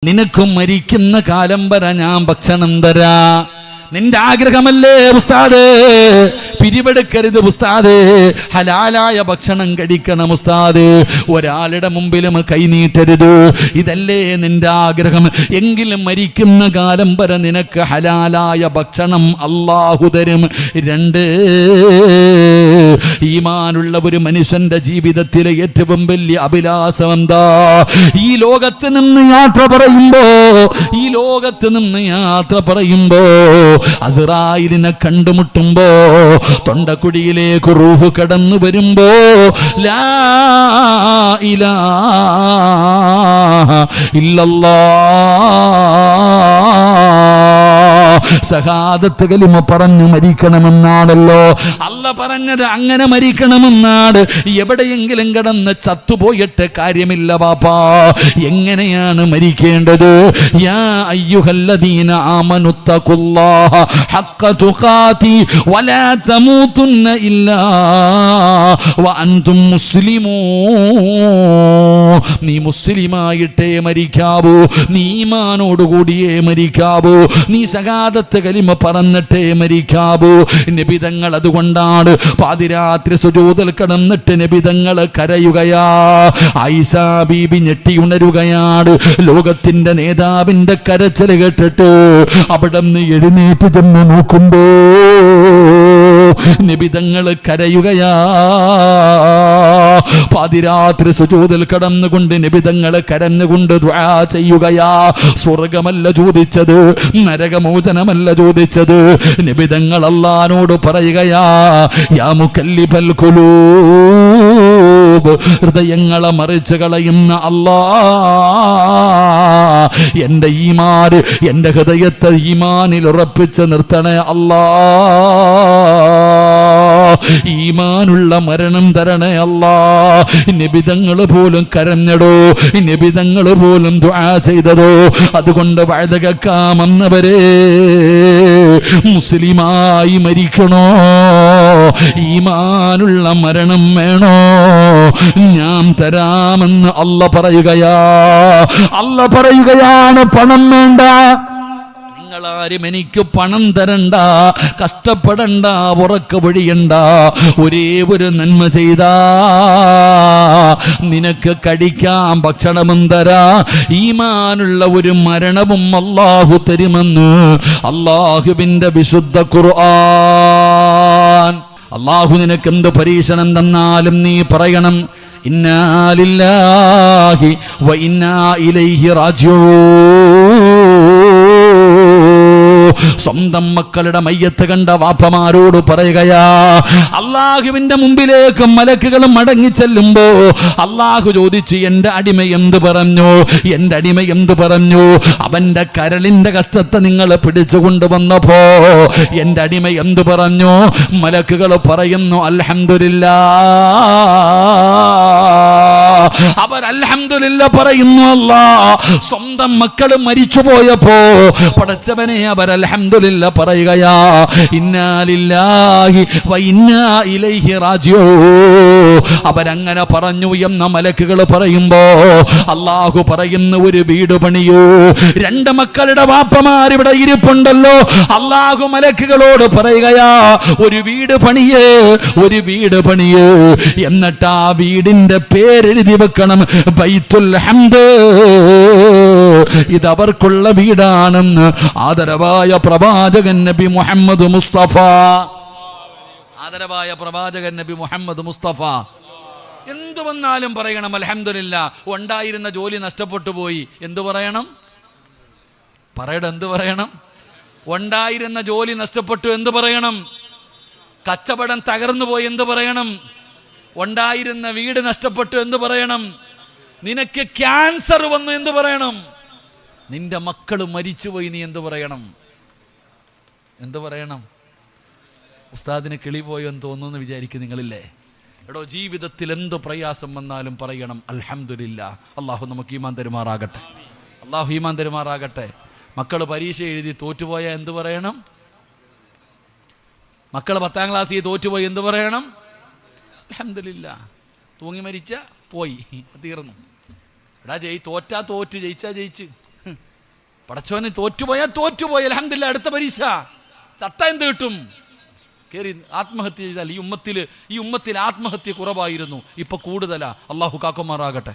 നിനക്കും മരിക്കുന്ന കാലം വരെ ഞാൻ ഭക്ഷണം തരാ. നിന്റെ ആഗ്രഹമല്ലേ ഉസ്താദ്? പിരിവെടുക്കരുത് ഉസ്താദ്, ഹലാലായ ഭക്ഷണം കഴിക്കണം ഉസ്താദ്, ഒരാളുടെ മുമ്പിലും കൈനീട്ടരുത്, ഇതല്ലേ നിന്റെ ആഗ്രഹം? എങ്കിലും മരിക്കുന്ന കാലം വരെ നിനക്ക് ഹലാലായ ഭക്ഷണം അല്ലാഹു തരും. 2, ഈമാനുള്ള ഒരു മനുഷ്യന്റെ ജീവിതത്തിലെ ഏറ്റവും വലിയ അഭിലാഷം എന്താ? ഈ ലോകത്ത് നിന്ന് യാത്ര പറയുമ്പോ അസ്റായിലിനെ കണ്ടുമുട്ടുമ്പോ തൊണ്ടക്കുടിയിലേക്ക് റൂഹ് കടന്നു വരുമ്പോ ലാ ഇലാഹ ഇല്ലല്ലാഹ് ശഹാദത്ത് കലിമ പറഞ്ഞു മരിക്കണമെന്നാണല്ലോ അല്ല പറഞ്ഞത്. അങ്ങനെ മരിക്കണമെന്നാണ്. എവിടെയെങ്കിലും കിടന്ന് ചത്തുപോയിട്ട് കാര്യമില്ല പാപ്പാ. എങ്ങനെയാണ് മരിക്കേണ്ടത്? യാ അയ്യുഹല്ലദീന ആമനുത്തഖുല്ലാഹ ഹഖ്ക തുഖാതി വലാ തമൂതുന്ന ഇല്ലാ വഅൻതും മുസ്ലിമൂൻ. നീ മുസ്ലിമായിട്ടേ മരിക്കാവൂ, നീ ഈമാനോടുകൂടിയേ മരിക്കാവൂ, നീ ശഹാദത്ത് കലിമ പറഞ്ഞിട്ടേ മരിക്കാവൂ. നബിതങ്ങൾ അതുകൊണ്ടാണ് പാതിരാത്രി സുജൂദിൽ കിടന്നിട്ട് നബിതങ്ങൾ കരയുകയാ. ആയിഷ ബീബി ഞെട്ടി ഉണരുകയാണ്. ലോകത്തിന്റെ നേതാവിന്റെ കരച്ചിൽ കേട്ടിട്ട് അവിടെ നിന്ന് എഴുന്നേറ്റ് ചെന്ന് നോക്കുമ്പോ നബിതങ്ങൾ കരയുകയാ. പാതിരാത്രി സുജൂദിൽ കിടന്നുകൊണ്ട് നബിതങ്ങൾ കരഞ്ഞുകൊണ്ട് ദുആ ചെയ്യുകയാ. സ്വർഗമല്ല ചോദിച്ചത്, നരകമോചനമല്ല ചോദിച്ചത്. നബിതങ്ങൾ അല്ലാഹുവോട് പറയുകയാ, യാ മുകല്ലിബൽ ഖുലൂബ്, ഹൃദയങ്ങളെ മറിച്ച് കളയുന്ന അല്ലാഹ്, എന്റെ ഈമാൻ, എന്റെ ഹൃദയത്തെ ഈമാനിൽ ഉറപ്പിച്ച് നിർത്തണേ അല്ലാഹ്, ഈമാനുള്ള മരണം തരണേ അല്ലാഹ്. നബിതങ്ങൾ പോലും കരഞ്ഞടോ, നബിതങ്ങൾ പോലും ദുആ ചെയ്തതോ. അതുകൊണ്ട് വഅദ കേൾക്കാമെന്നവരെ മുസ്ലിമായി മരിക്കണോ? ഈമാനുള്ള മരണം വേണോ? ഞാൻ തരാമെന്ന് അല്ല പറയുകയാണ്. പണം വേണ്ട, നിങ്ങളാരും എനിക്ക് പണം തരണ്ട, കഷ്ടപ്പെടണ്ട, ഉറക്ക പൊഴിയണ്ട. ഒരേ ഒരു നന്മ ചെയ്താ നിനക്ക് കഴിക്കാൻ ഭക്ഷണവും തരാ, ഈമാനുള്ള ഒരു മരണവും അല്ലാഹു തരുമെന്ന് അല്ലാഹുവിന്റെ വിശുദ്ധ ഖുർആൻ. അല്ലാഹു നിനക്ക് എന്ത് പരീക്ഷണം തന്നാലും നീ പറയണം, ഇന്നാ ലില്ലാഹി വ ഇന്നാ ഇലൈഹി റാജിഊൻ. സ്വന്തം മക്കളുടെ മയ്യത്ത് കണ്ട വാപ്പമാരോട് പറയുകയാ, അള്ളാഹുവിന്റെ മുമ്പിലേക്ക് മലക്കുകൾ മടങ്ങി ചെല്ലുമ്പോ അള്ളാഹു ചോദിച്ചു, എന്റെ അടിമ എന്ത് പറഞ്ഞു? എന്റെ അടിമ എന്ത് പറഞ്ഞു? അവന്റെ കരളിന്റെ കഷ്ടത്തെ നിങ്ങൾ പിടിച്ചു കൊണ്ടുവന്നപ്പോ എന്റെ അടിമ എന്ത് പറഞ്ഞു? മലക്കുകൾ പറയുന്നു, അൽഹംദുലില്ലാഹ്. അവർ അൽഹംദുലില്ലാഹ് പറയുന്നു. അല്ലാഹ് സ്വന്തം മക്കൾ മരിച്ചു പോയപ്പോ പടച്ചവനെ അവർ അൽഹംദുലില്ലാഹ് പറയുകയാ. ഇന്നാ ലില്ലാഹി വ ഇന്നാ ഇലൈഹി റാജിഊൻ. അവരങ്ങനെ പറഞ്ഞു എന്ന മലക്കുകൾ പറയുമ്പോ അല്ലാഹു പറയുന്ന, ഒരു വീട് പണിയൂ. 2 മക്കളുടെ വാപ്പമാർ ഇവിടെ ഇരിപ്പുണ്ടല്ലോ. അല്ലാഹു മലക്കുകളോട് പറയുകയാ, ഒരു വീട് പണിയേ, ഒരു വീട് പണിയേ. എന്നിട്ട് ആ വീടിന്റെ പേരെഴുതി വെക്കണം, ബൈത്തുൽ ഹംദ്. ഇതവർക്കുള്ള വീടാണെന്ന് ആദരവായ പ്രവാചകൻ നബി മുഹമ്മദ് മുസ്തഫ, ആദരവായ പ്രവാചകൻ നബി മുഹമ്മദ് മുസ്തഫ. എന്തു വന്നാലും പറയണം അൽഹംദുലില്ലാഹ്. ഉണ്ടായിരുന്ന ജോലി നഷ്ടപ്പെട്ടു പോയി, എന്തു പറയണം? എന്ത് പറയണം? ഉണ്ടായിരുന്ന ജോലി നഷ്ടപ്പെട്ടു, എന്ത് പറയണം? കച്ചവടം തകർന്നു പോയി, എന്ത് പറയണം? ഉണ്ടായിരുന്ന വീട് നഷ്ടപ്പെട്ടു, എന്ത് പറയണം? നിനക്ക് ക്യാൻസർ വന്നു, എന്ത് പറയണം? നിന്റെ മക്കൾ മരിച്ചുപോയി, നീ എന്ത് പറയണം? എന്ത് പറയണം? ഉസ്താദിന് കിളി പോയോ എന്ന് തോന്നുന്നു വിചാരിക്കും നിങ്ങളില്ലേ? എടോ, ജീവിതത്തിൽ എന്ത് പ്രയാസം വന്നാലും പറയണം അൽഹംദുലില്ലാഹ്. അള്ളാഹു നമുക്ക് ഈമാൻ തരുമാറാകട്ടെ, അള്ളാഹു ഈമാൻ തരുമാറാകട്ടെ. മക്കൾ പരീക്ഷ എഴുതി തോറ്റുപോയാൽ എന്ത് പറയണം? മക്കൾ 10ാം ക്ലാസ്സിൽ തോറ്റുപോയി, എന്ത് പറയണം? അൽഹംദുലില്ലാഹ്. തൂങ്ങി മരിച്ച പോയി, തീർന്നു. എടാ തോറ്റാ തോറ്റ്, ജയിച്ചാ ജയിച്ച്. പടച്ചോന് തോറ്റുപോയി അൽഹംദുലില്ലാ, അടുത്ത പരീക്ഷ ചത്ത എന്ത് കിട്ടും? കയറി ആത്മഹത്യ ചെയ്താൽ ഈ ഉമ്മത്തിൽ ആത്മഹത്യ കുറവായിരുന്നു, ഇപ്പൊ കൂടുതലാ. അള്ളാഹു കാക്കുമാറാകട്ടെ.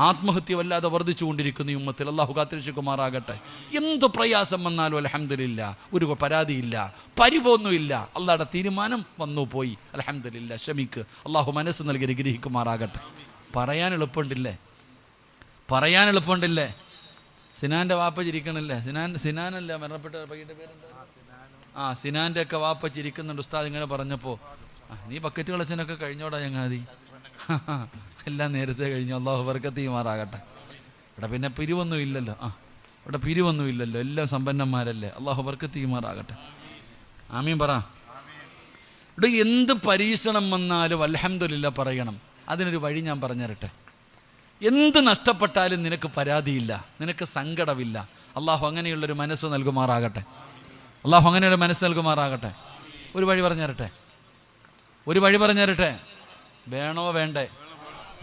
ആത്മഹത്യ വല്ലാതെ വർദ്ധിച്ചുകൊണ്ടിരിക്കുന്ന ഈ ഉമ്മത്തിൽ അള്ളാഹു കാത്തിരക്ഷിക്കുമാറാകട്ടെ. എന്ത് പ്രയാസം വന്നാലും അൽഹംദുലില്ലാ, ഒരു പരാതിയില്ല, പരിവൊന്നുമില്ല. അള്ളാഹുടെ തീരുമാനം വന്നു പോയി, അൽഹംദുലില്ലാ, ക്ഷമിക്ക്. അള്ളാഹു മനസ്സ് നൽകി അനുഗ്രഹിക്കുമാറാകട്ടെ. പറയാൻ എളുപ്പമുണ്ടില്ലേ? സിനാന്റെ വാപ്പ ചിരിക്കണില്ലേ? സിനാനല്ല മരണപ്പെട്ട പയ്യന്റെ പേരെന്താ? സിനാന്റെ ഒക്കെ വാപ്പ ചിരിക്കുന്നുണ്ട്. ഉസ്താദ് ഇങ്ങനെ പറഞ്ഞപ്പോൾ, നീ ബക്കറ്റ് കളച്ചനൊക്കെ കഴിഞ്ഞോടാ ചങ്ങാതി, എല്ലാം നേരത്തെ കഴിഞ്ഞു. അള്ളാഹു ബർക്കത്ത് ചെയ്യുമാറാകട്ടെ. ഇവിടെ പിന്നെ പിരിവൊന്നും ഇല്ലല്ലോ, എല്ലാം സമ്പന്നന്മാരല്ലേ. അള്ളാഹു ബർക്കത്ത് ചെയ്യുമാറാകട്ടെ. ആമീൻ പറ. ഇവിടെ എന്ത് പരീക്ഷണം വന്നാലും അൽഹംദുലില്ലാ പറയണം. അതിനൊരു വഴി ഞാൻ പറഞ്ഞുതരട്ടെ. എന്ത് നഷ്ടപ്പെട്ടാലും നിനക്ക് പരാതിയില്ല, നിനക്ക് സങ്കടമില്ല. അള്ളാഹു അങ്ങനെയുള്ളൊരു മനസ്സ് നൽകുമാറാകട്ടെ. ഒരു വഴി പറഞ്ഞു തരട്ടെ. വേണോ വേണ്ടേ?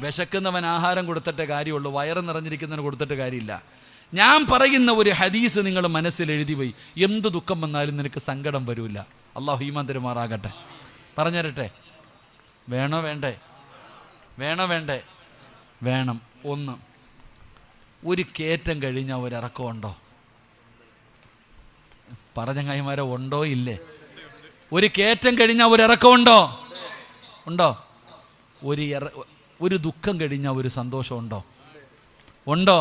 വിശക്കുന്നവൻ ആഹാരം കൊടുത്തിട്ടേ കാര്യമുള്ളൂ, വയറ് നിറഞ്ഞിരിക്കുന്നവന് കൊടുത്തിട്ട് കാര്യമില്ല. ഞാൻ പറയുന്ന ഒരു ഹദീസ് നിങ്ങൾ മനസ്സിൽ എഴുതി പോയി. എന്ത് ദുഃഖം വന്നാലും നിനക്ക് സങ്കടം വരില്ല. അള്ളാഹു ഈമാൻ തരുമാറാകട്ടെ. പറഞ്ഞു തരട്ടെ. വേണോ വേണ്ടേ? വേണം. ഒന്ന്, ഒരു കയറ്റം കഴിഞ്ഞാൽ ഒരു ഇറക്കമുണ്ടോ? പറഞ്ഞ കൈമാരെ ഉണ്ടോ ഇല്ലേ? ഒരു കയറ്റം കഴിഞ്ഞാൽ ഒരു ഇറക്കമുണ്ടോ? ഒരു ദുഃഖം കഴിഞ്ഞാൽ ഒരു സന്തോഷം ഉണ്ടോ?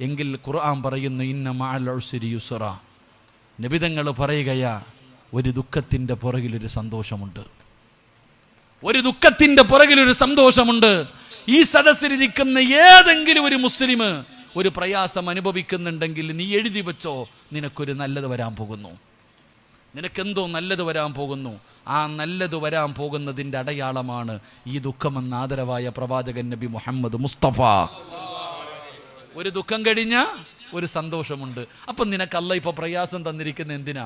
എങ്കിൽ ഖുർആൻ പറയുന്നു, ഇന്ന മഅൽ ഉസ്രി യുസ്റാ. നബിതങ്ങൾ പറയുകയാ, ഒരു ദുഃഖത്തിൻ്റെ പുറകിലൊരു സന്തോഷമുണ്ട്. ഈ സദസ്സിലിരിക്കുന്ന ഏതെങ്കിലും ഒരു മുസ്ലിം ഒരു പ്രയാസം അനുഭവിക്കുന്നുണ്ടെങ്കിൽ നീ എഴുതി വെച്ചോ, നിനക്കൊരു നല്ലത് വരാൻ പോകുന്നു. നിനക്കെന്തോ നല്ലത് വരാൻ പോകുന്നു. ആ നല്ലത് വരാൻ പോകുന്നതിൻ്റെ അടയാളമാണ് ഈ ദുഃഖമെന്ന ആദരവായ പ്രവാചകൻ നബി മുഹമ്മദ് മുസ്തഫ. ഒരു ദുഃഖം കഴിഞ്ഞ ഒരു സന്തോഷമുണ്ട്. അപ്പം നിനക്ക് അല്ലാഹ് ഇപ്പോൾ പ്രയാസം തന്നിരിക്കുന്ന എന്തിനാ?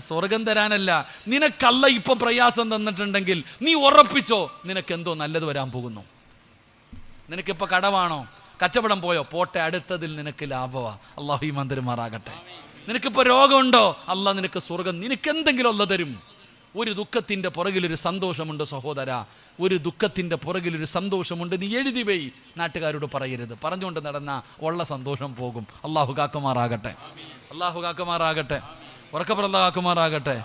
സ്വർഗം തരാനല്ല. നിനക്ക് അല്ലാഹ് ഇപ്പൊ പ്രയാസം തന്നിട്ടുണ്ടെങ്കിൽ നീ ഉറപ്പിച്ചോ, നിനക്കെന്തോ നല്ലത് വരാൻ പോകുന്നു. നിനക്കിപ്പോൾ കടമാണോ? കച്ചവടം പോയോ? പോട്ടെ, അടുത്തതിൽ നിനക്ക് ലാഭമാ. അള്ളാഹു ഈമാൻ തരുമാറാകട്ടെ. നിനക്കിപ്പോൾ രോഗമുണ്ടോ? അള്ളാഹ് നിനക്ക് സ്വർഗം, നിനക്ക് എന്തെങ്കിലും അള്ളാഹ് തരും. ഒരു ദുഃഖത്തിൻ്റെ പുറകിലൊരു സന്തോഷമുണ്ട് സഹോദര, ഒരു ദുഃഖത്തിൻ്റെ പുറകിലൊരു സന്തോഷമുണ്ട്. നീ എഴുതി പോയി, നാട്ടുകാരോട് പറയരുത്. പറഞ്ഞുകൊണ്ട് നടന്ന ഉള്ള സന്തോഷം പോകും. അള്ളാഹു കാക്കുമാറാകട്ടെ. ഉറക്കപ്രദമാക്കുമാറാകട്ടെ.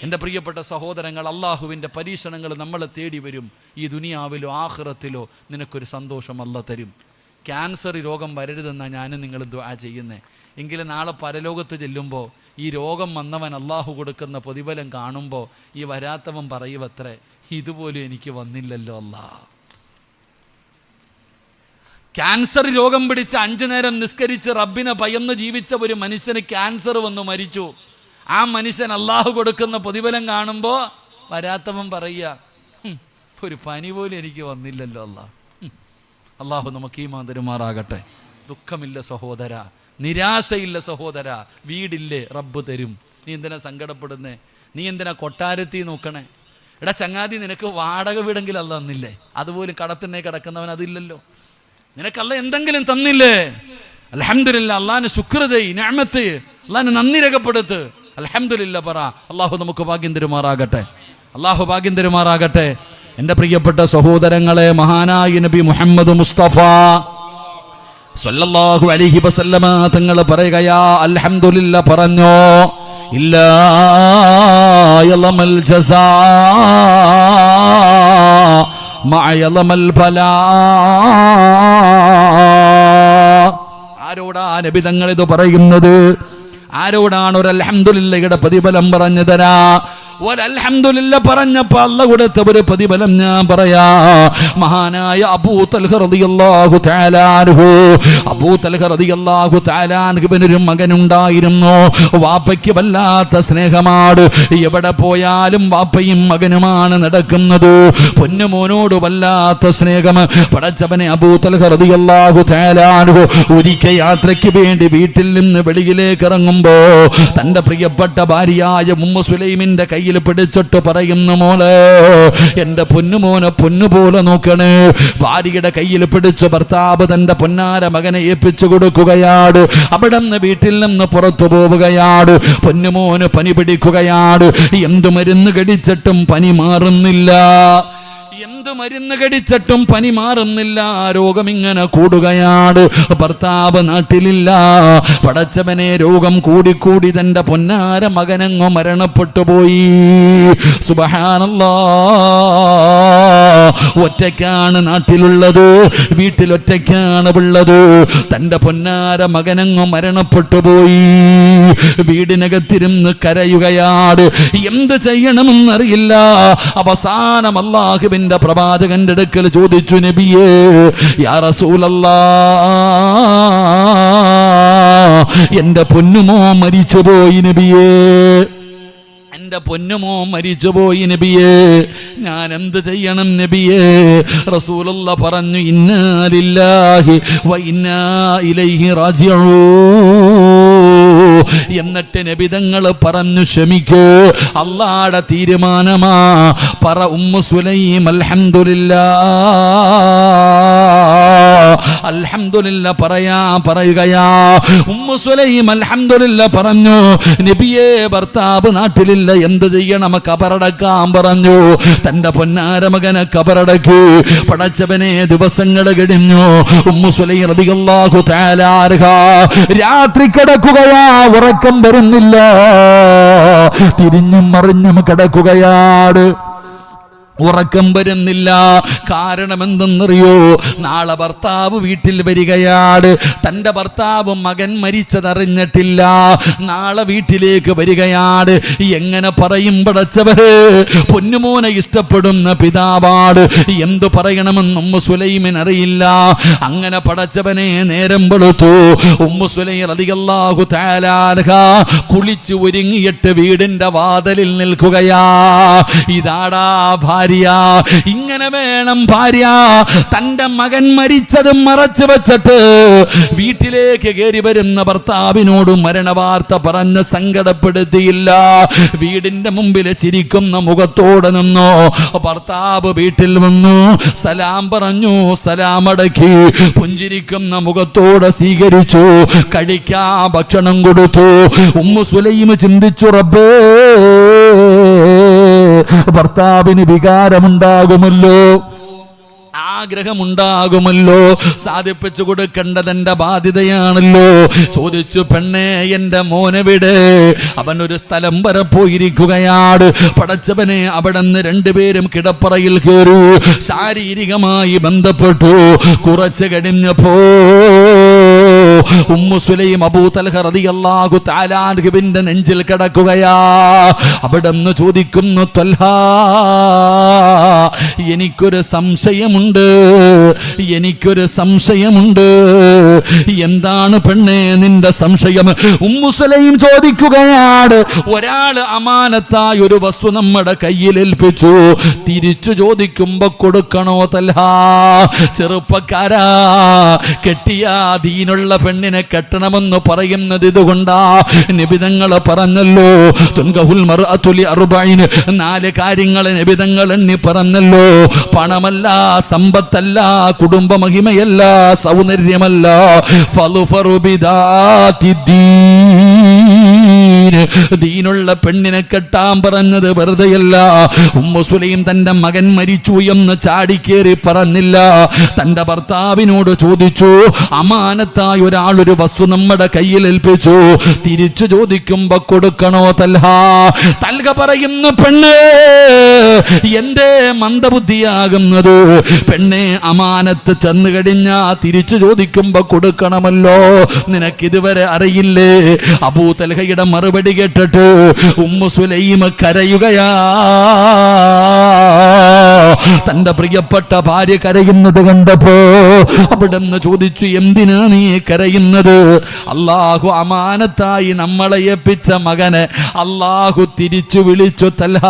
എൻ്റെ പ്രിയപ്പെട്ട സഹോദരങ്ങൾ, അള്ളാഹുവിൻ്റെ പരീക്ഷണങ്ങൾ നമ്മളെ തേടി വരും. ഈ ദുനിയാവിലോ ആഖിറത്തിലോ നിനക്കൊരു സന്തോഷം അല്ലാഹ് തരും. ക്യാൻസർ രോഗം വരരുതെന്നാണ് ഞാനും നിങ്ങൾ ദുആ ചെയ്യുന്നത്. എങ്കിലും നാളെ പരലോകത്ത് ചെല്ലുമ്പോൾ ഈ രോഗം വന്നവൻ അള്ളാഹു കൊടുക്കുന്ന പ്രതിഫലം കാണുമ്പോൾ ഈ വരാത്തവൻ പറയുവത്രേ, ഇതുപോലും എനിക്ക് വന്നില്ലല്ലോ അല്ലാഹ്. ക്യാൻസർ രോഗം പിടിച്ച് 5 നേരം നിസ്കരിച്ച് റബ്ബിനെ ഭയന്ന് ജീവിച്ച ഒരു മനുഷ്യന് ക്യാൻസർ വന്നു മരിച്ചു. ആ മനുഷ്യൻ അള്ളാഹു കൊടുക്കുന്ന പ്രതിഫലം കാണുമ്പോൾ വരാത്തവൻ പറയുക, ഒരു പനി പോലും എനിക്ക് വന്നില്ലല്ലോ അല്ലാഹ്. അള്ളാഹു നമുക്ക് ഈമാൻ തരുമാറാകട്ടെ. ദുഃഖമില്ല സഹോദര, നിരാശയില്ല സഹോദര. വീടില്ലേ? റബ്ബ് തരും. നീ എന്തിനാ സങ്കടപ്പെടുന്നേ? നീ എന്തിനാ കൊട്ടാരത്തിൽ നോക്കണേ? എടാ ചങ്ങാതി, നിനക്ക് വാടക വീടെങ്കിലും അല്ലാഹ് തന്നില്ലേ? അതുപോലും കടത്തിനെ കിടക്കുന്നവൻ അതില്ലല്ലോ. നിനക്കല്ല എന്തെങ്കിലും തന്നില്ലേ? അൽഹംദുലില്ലാ, അള്ളാഹിന് ശുക്ർ ചെയ്യ്, നിഅമത്ത്, അള്ളാഹിന് നന്ദി രേഖപ്പെടുത്ത്. അൽഹംദുലില്ലാ പറ. അള്ളാഹു നമുക്ക് ഭാഗ്യം തരുമാറാകട്ടെ. എൻ്റെ പ്രിയപ്പെട്ട സഹോദരങ്ങളെ, മഹാനായ നബി മുഹമ്മദ് മുസ്തഫ സല്ലല്ലാഹു അലൈഹി വസല്ലമ തങ്ങൾ പറയുകയാ, അൽഹംദുലില്ലാ പറഞ്ഞോ, ഇല്ലാ യളമൽ ജസാ മഅ യളമൽ ബലാ. ആരോടാ നബി തങ്ങൾ ഇത് പറയുന്നത്? ആരോടാണ് ഒരു അൽഹംദുലില്ലയുടെ പ്രതിഫലം പറഞ്ഞു തരാ? ഒരൽഹംദുലില്ല പറഞ്ഞപ്പോ അല്ലാഹ് കൊടുത്ത ഒരു പ്രതിഫലം ഞാൻ പറയാ. മഹാനായ അബൂ തൽഹ റളിയല്ലാഹു തആല അൻഹുവിനൊരു മകനുണ്ടായിരുന്നു. വാപ്പയ്ക്ക് വല്ലാത്ത സ്നേഹമാണ്. എവിടെ പോയാലും വാപ്പയും മകനുമാണ് നടക്കുന്നത്. പൊന്നുമോനോട് വല്ലാത്ത സ്നേഹം. പടച്ചവനെ, അബൂ തൽഹ റളിയല്ലാഹു തആല അൻഹു ഒരിക്കൽ യാത്രയ്ക്ക് വേണ്ടി വീട്ടിൽ നിന്ന് വെളിയിലേക്ക് ഇറങ്ങുമ്പോ തന്റെ പ്രിയപ്പെട്ട ഭാര്യയായ ഉമ്മു സുലൈമിന്റെ കൈ കയ്യിൽ പിടിച്ചിട്ട് പറയുന്നു, മോളെ എന്റെ പൊന്നുമോനെ പൊന്നുപോലെ നോക്കണേ. ഭാര്യയുടെ കയ്യിൽ പിടിച്ച് ഭർത്താവ് തന്റെ പൊന്നാര മകനെ ഏൽപ്പിച്ചു കൊടുക്കുകയാണ്. അവിടെ നിന്ന് വീട്ടിൽ നിന്ന് പുറത്തു പോവുകയാണ്. പൊന്നുമോന് പനി പിടിക്കുകയാണ്. എന്തു മരുന്ന് കടിച്ചിട്ടും പനി മാറുന്നില്ല. എന്ത് മരുന്ന് കടിച്ചിട്ടും പനി മാറുന്നില്ല. രോഗം ഇങ്ങനെ കൂടുകയാണ്. ഭർത്താവ് നാട്ടിലില്ല. പടച്ചവനെ, രോഗം കൂടിക്കൂടി തന്റെ പൊന്നാര മകനങ്ങോ മരണപ്പെട്ടു പോയി. സുബ്ഹാനല്ലാഹ്. ഒറ്റയ്ക്കാണ് നാട്ടിലുള്ളത്, വീട്ടിലൊറ്റയ്ക്കാണ് ഉള്ളത്. തന്റെ പൊന്നാര മകനങ്ങോ മരണപ്പെട്ടു പോയി. വീടിനകത്തിരുന്ന് കരയുകയാണ്. എന്ത് ചെയ്യണമെന്നറിയില്ല. അവസാനം അല്ലാഹുവിന്റെ പ്രവാചകന്റെ അടുക്കൽ ചോദിച്ചു, നബിയേ, യാ റസൂലല്ലാഹ്, എന്റെ പൊന്നുമോ മരിച്ചുപോയി നബിയേ, എന്റെ പൊന്നുമോ മരിച്ചുപോയി നബിയേ, ഞാൻ എന്ത് ചെയ്യണം നബിയേ? റസൂലുള്ളാഹ് പറഞ്ഞു, ഇന്നാ ലില്ലാഹി വ ഇന്നാ ഇലൈഹി റാജിഊൻ. എന്നിട്ട് നബി തങ്ങൾ പറഞ്ഞു, ക്ഷമിക്കൂ, അല്ലാഹുവിന്റെ തീരുമാനമാ. പറ ഉമ്മു സുലൈം അൽഹംദുലില്ലാഹ്, അൽഹംദുലില്ലാഹ് പറയുകയാ. ഉമ്മു സുലൈം അൽഹംദുലില്ലാഹ് പറഞ്ഞു. നബിയേ, ഭർത്താവ് നാട്ടിലില്ല, എന്ത് ചെയ്യണം? കബറടക്കാൻ പറഞ്ഞു. തന്റെ പൊന്നാര മകനെ കബറടക്കി. പടച്ചവനെ, ദിവസങ്ങൾ കഴിഞ്ഞു. ഉമ്മു സുലൈം റളിയല്ലാഹു തആല അൻഹാ രാത്രി കിടക്കുകയാ. ഉറക്കം വരുന്നില്ല. തിരിഞ്ഞും മറിഞ്ഞും കിടക്കുകയാണ്. ഉറക്കം വരുന്നില്ല. കാരണം എന്തെന്നറിയോ? നാളെ ഭർത്താവ് വീട്ടിൽ വരികയാണ്. തൻ്റെ ഭർത്താവ് മകൻ മരിച്ചതറിഞ്ഞിട്ടില്ല. നാളെ വീട്ടിലേക്ക് വരികയാണ്. എങ്ങനെ പറയും പടച്ചവരെ? പൊന്നുമോനെ ഇഷ്ടപ്പെടുന്ന പിതാവാണ്. എന്തു പറയണമെന്ന് ഉമ്മു സുലൈമിന് അറിയില്ല. അങ്ങനെ പടച്ചവനെ, നേരം വെളുത്തു. ഉമ്മു സുലൈം റളിയല്ലാഹു തആല അൻഹാ കുളിച്ചു ഒരുങ്ങിയിട്ട് വീടിന്റെ വാതിലിൽ നിൽക്കുകയാ. ഇതാടാ ഭാര്യ. ഇങ്ങനെ വേണം ഭാര്യ. തന്റെ മകൻ മരിച്ചത് മറച്ചു വെച്ചിട്ട് വീട്ടിലേക്ക് കയറി വരുന്ന ഭർത്താവിനോട് മരണവാർത്ത പറഞ്ഞ് സങ്കടപ്പെടുത്തിയില്ല. വീടിന്റെ മുമ്പിൽ ചിരിക്കുന്ന മുഖത്തോടെ നിന്നോ. ഭർത്താവ് വീട്ടിൽ വന്നു, സലാം പറഞ്ഞു, സലാം അടക്കി പുഞ്ചിരിക്കുന്ന മുഖത്തോടെ സ്വീകരിച്ചു. കഴിക്കാ ഭക്ഷണം കൊടുത്തു. ഉമ്മു സുലൈം ചിന്തിച്ചു, റബ്ബേ, ഭർത്താവിന് വികാരമുണ്ടാകുമല്ലോ, ആഗ്രഹമുണ്ടാകുമല്ലോ, സാധിപ്പിച്ചു കൊടുക്കേണ്ടത് എന്റെ ബാധ്യതയാണല്ലോ. ചോദിച്ചു, പെണ്ണേ, എന്റെ മോനെവിടെ? അവനൊരു സ്ഥലം വരെ പോയിരിക്കുകയാണ്. പടച്ചവനെ, അവിടെ നിന്ന് രണ്ടുപേരും കിടപ്പറയിൽ കയറി ശാരീരികമായി ബന്ധപ്പെട്ടു. കുറച്ച് കഴിഞ്ഞപ്പോ ഉമ്മു സുലൈം അബൂ തൽഹ റളിയല്ലാഹു തആല അൻഹുവിന്റെ നെഞ്ചിൽ കിടക്കുകയാ. അവിടെ നിന്ന് ചോദിക്കുന്നു, തൽഹ, എനിക്കൊരു സംശയമുണ്ട്, എനിക്കൊരു സംശയമുണ്ട്. എന്താണ് പെണ്ണേ നിന്റെ സംശയം? ഉമ്മു സുലൈം ചോദിക്കുകയാണ്. ഒരാള് അമാനത്തായി ഒരു വസ്തു നമ്മുടെ കയ്യിൽ ഏൽപ്പിച്ചു. തിരിച്ചു ചോദിക്കുമ്പോ കൊടുക്കണോ തൽഹ? ചെറുപ്പക്കാരാ, കെട്ടിയ ദീനുള്ള പെണ്ണിനെ കെട്ടണമെന്ന് പറയുന്നത് ഇതുകൊണ്ടാ. നിബിതങ്ങൾ പറഞ്ഞല്ലോ, തുൻകഹുൽ മർഅതു ലിഅർബഈൻ, 4 കാര്യങ്ങൾ നിബിതങ്ങൾ എണ്ണി പറഞ്ഞല്ലോ. പണമല്ല, സമ്പത്തല്ല, കുടുംബ മഹിമയല്ല, സൗന്ദര്യമല്ല. ഫളുഫറു ബിദാത്തിദ്ദീൻ, ദീനുള്ള പെണ്ണിനെ കെട്ടാൻ പറഞ്ഞത് വെറുതെയല്ല. ഉമ്മു സുലൈം തന്റെ മകൻ മരിച്ചു എന്ന് ചാടിക്കേറി പറഞ്ഞില്ല. തന്റെ ഭർത്താവിനോട് ചോദിച്ചു, അമാനത്തായി ഒരാളൊരു വസ്തു നമ്മുടെ കയ്യിൽ ഏൽപ്പിച്ചു, തിരിച്ചു ചോദിക്കുമ്പോ കൊടുക്കണോ തൽഹ? തൽഹ പറയുന്നു, പെണ്ണേ, എന്റെ മന്ദബുദ്ധിയാകുന്നത്, പെണ്ണെ, അമാനത്ത് ചെന്നു കഴിഞ്ഞാ തിരിച്ചു ചോദിക്കുമ്പോ കൊടുക്കണമല്ലോ. നിനക്കിതുവരെ അറിയില്ലേ? അബൂ തൽഹയുടെ മറുപടി കേട്ടിട്ട് ഉമ്മു സുലൈം കരയുകയാ. തന്റെ പ്രിയപ്പെട്ട ഭാര്യ കരയുന്നത് കണ്ടപ്പോ അവിടുന്ന് ചോദിച്ചു, എന്തിനാ നീ കരയുന്നത്? അല്ലാഹു അമാനത്തായി നമ്മളെ ഏൽപ്പിച്ച മകനെ അല്ലാഹു തിരിച്ചു വിളിച്ചു, തൽഹ,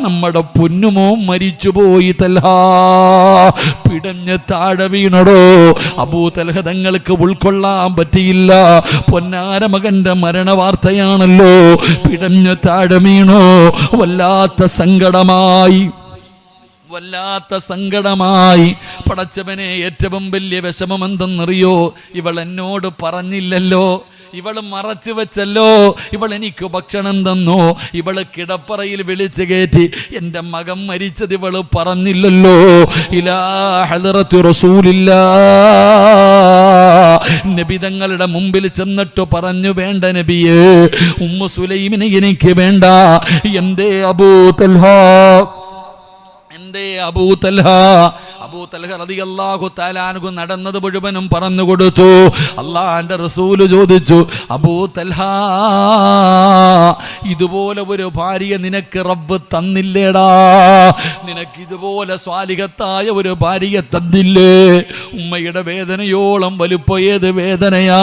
നമ്മുടെ പൊന്നുമോ മരിച്ചുപോയി തൽഹ. പിടഞ്ഞ് താഴെ വീണടോ. അബൂ തൽഹ തങ്ങൾക്ക് ഉൾക്കൊള്ളാൻ പറ്റിയില്ല. പൊന്നാര മകന്റെ മരണ വാർത്തയാണല്ലോ. പിടഞ്ഞ് താഴെ വീണോ. വല്ലാത്ത സങ്കടമായി. പടച്ചവനെ, ഏറ്റവും വലിയ വിഷമം എന്തെന്നറിയോ? ഇവൾ എന്നോട് പറഞ്ഞില്ലല്ലോ, ഇവള് മറച്ചു വെച്ചല്ലോ, ഇവൾ എനിക്ക് ഭക്ഷണം തന്നു, ഇവള് കിടപ്പറയിൽ വിളിച്ചു കയറ്റി എൻ്റെ മകൻ മരിച്ചത് ഇവള് പറഞ്ഞില്ലല്ലോ. ഇലാ ഹദറത്തു റസൂലില്ലാഹ്, നബി തങ്ങളുടെ മുമ്പിൽ ചെന്നിട്ട് പറഞ്ഞു, വേണ്ട നബിയേ, ഉമ്മു സുലൈമിനെ എനിക്ക് വേണ്ട. എന്തേ അബൂ തൽഹ റളിയല്ലാഹു തആല അൻഹു നടന്നത് മുഴുവനും പറഞ്ഞു കൊടുത്തു. അല്ലാഹുവിന്റെ റസൂല് ചോദിച്ചു, അബൂ തൽഹ, ഇതുപോലെ ഒരു ഭാര്യ നിനക്ക് റബ്ബ് തന്നില്ലേടാ? നിനക്ക് ഇതുപോലെ സ്വാലിഹത്തായ ഒരു ഭാര്യയെ തന്നില്ലേ? ഉമ്മയുടെ വേദനയോളം വലുപ്പം ഏത് വേദനയാ?